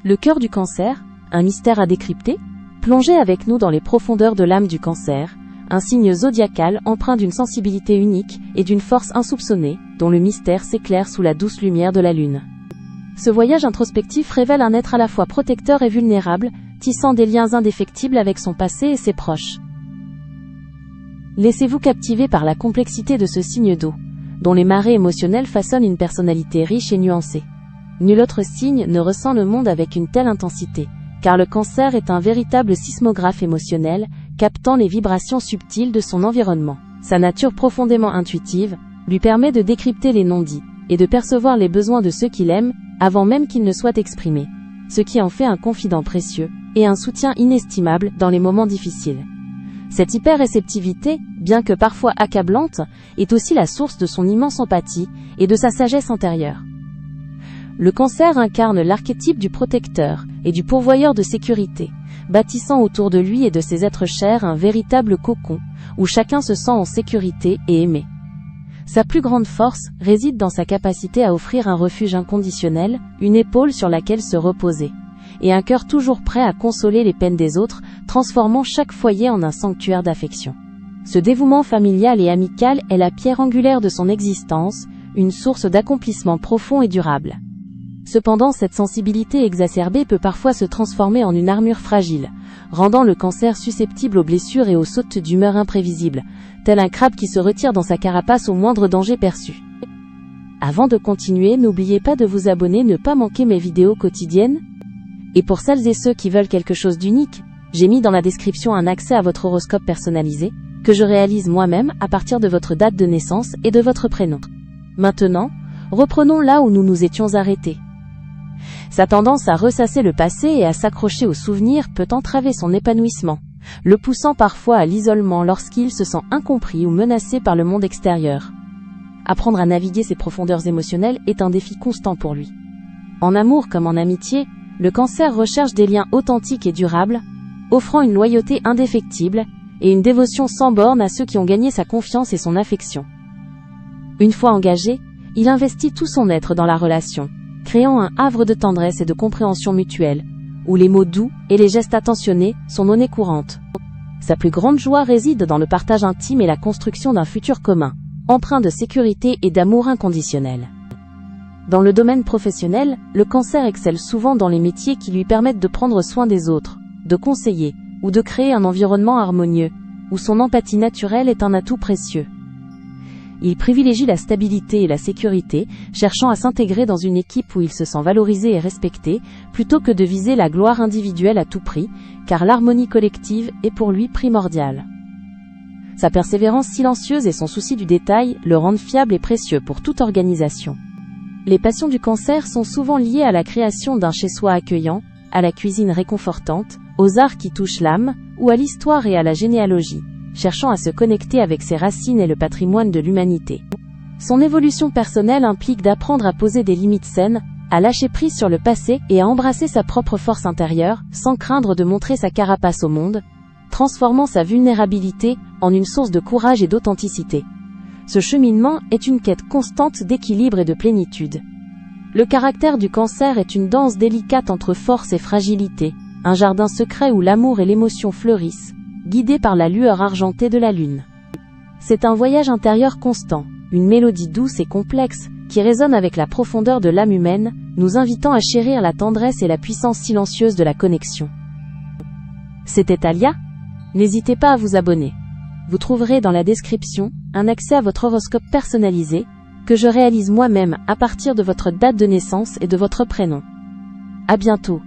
Le cœur du cancer, un mystère à décrypter? Plongez avec nous dans les profondeurs de l'âme du cancer, un signe zodiacal empreint d'une sensibilité unique et d'une force insoupçonnée, dont le mystère s'éclaire sous la douce lumière de la lune. Ce voyage introspectif révèle un être à la fois protecteur et vulnérable, tissant des liens indéfectibles avec son passé et ses proches. Laissez-vous captiver par la complexité de ce signe d'eau, dont les marées émotionnelles façonnent une personnalité riche et nuancée. Nul autre signe ne ressent le monde avec une telle intensité, car le cancer est un véritable sismographe émotionnel, captant les vibrations subtiles de son environnement. Sa nature profondément intuitive lui permet de décrypter les non-dits et de percevoir les besoins de ceux qu'il aime avant même qu'ils ne soient exprimés, ce qui en fait un confident précieux et un soutien inestimable dans les moments difficiles. Cette hyper-réceptivité, bien que parfois accablante, est aussi la source de son immense empathie et de sa sagesse intérieure. Le cancer incarne l'archétype du protecteur et du pourvoyeur de sécurité, bâtissant autour de lui et de ses êtres chers un véritable cocon, où chacun se sent en sécurité et aimé. Sa plus grande force réside dans sa capacité à offrir un refuge inconditionnel, une épaule sur laquelle se reposer, et un cœur toujours prêt à consoler les peines des autres, transformant chaque foyer en un sanctuaire d'affection. Ce dévouement familial et amical est la pierre angulaire de son existence, une source d'accomplissement profond et durable. Cependant, cette sensibilité exacerbée peut parfois se transformer en une armure fragile, rendant le cancer susceptible aux blessures et aux sautes d'humeur imprévisibles, tel un crabe qui se retire dans sa carapace au moindre danger perçu. Avant de continuer, n'oubliez pas de vous abonner, ne pas manquer mes vidéos quotidiennes. Et pour celles et ceux qui veulent quelque chose d'unique, j'ai mis dans la description un accès à votre horoscope personnalisé, que je réalise moi-même à partir de votre date de naissance et de votre prénom. Maintenant, reprenons là où nous nous étions arrêtés. Sa tendance à ressasser le passé et à s'accrocher aux souvenirs peut entraver son épanouissement, le poussant parfois à l'isolement lorsqu'il se sent incompris ou menacé par le monde extérieur. Apprendre à naviguer ses profondeurs émotionnelles est un défi constant pour lui. En amour comme en amitié, le cancer recherche des liens authentiques et durables, offrant une loyauté indéfectible et une dévotion sans borne à ceux qui ont gagné sa confiance et son affection. Une fois engagé, il investit tout son être dans la relation, créant un havre de tendresse et de compréhension mutuelle, où les mots doux et les gestes attentionnés sont monnaie courante. Sa plus grande joie réside dans le partage intime et la construction d'un futur commun, empreint de sécurité et d'amour inconditionnel. Dans le domaine professionnel, le cancer excelle souvent dans les métiers qui lui permettent de prendre soin des autres, de conseiller, ou de créer un environnement harmonieux, où son empathie naturelle est un atout précieux. Il privilégie la stabilité et la sécurité, cherchant à s'intégrer dans une équipe où il se sent valorisé et respecté, plutôt que de viser la gloire individuelle à tout prix, car l'harmonie collective est pour lui primordiale. Sa persévérance silencieuse et son souci du détail le rendent fiable et précieux pour toute organisation. Les passions du cancer sont souvent liées à la création d'un chez-soi accueillant, à la cuisine réconfortante, aux arts qui touchent l'âme, ou à l'histoire et à la généalogie, cherchant à se connecter avec ses racines et le patrimoine de l'humanité. Son évolution personnelle implique d'apprendre à poser des limites saines, à lâcher prise sur le passé et à embrasser sa propre force intérieure, sans craindre de montrer sa carapace au monde, transformant sa vulnérabilité en une source de courage et d'authenticité. Ce cheminement est une quête constante d'équilibre et de plénitude. Le caractère du cancer est une danse délicate entre force et fragilité, un jardin secret où l'amour et l'émotion fleurissent, guidé par la lueur argentée de la lune. C'est un voyage intérieur constant, une mélodie douce et complexe, qui résonne avec la profondeur de l'âme humaine, nous invitant à chérir la tendresse et la puissance silencieuse de la connexion. C'était Alia? N'hésitez pas à vous abonner. Vous trouverez dans la description un accès à votre horoscope personnalisé, que je réalise moi-même à partir de votre date de naissance et de votre prénom. À bientôt.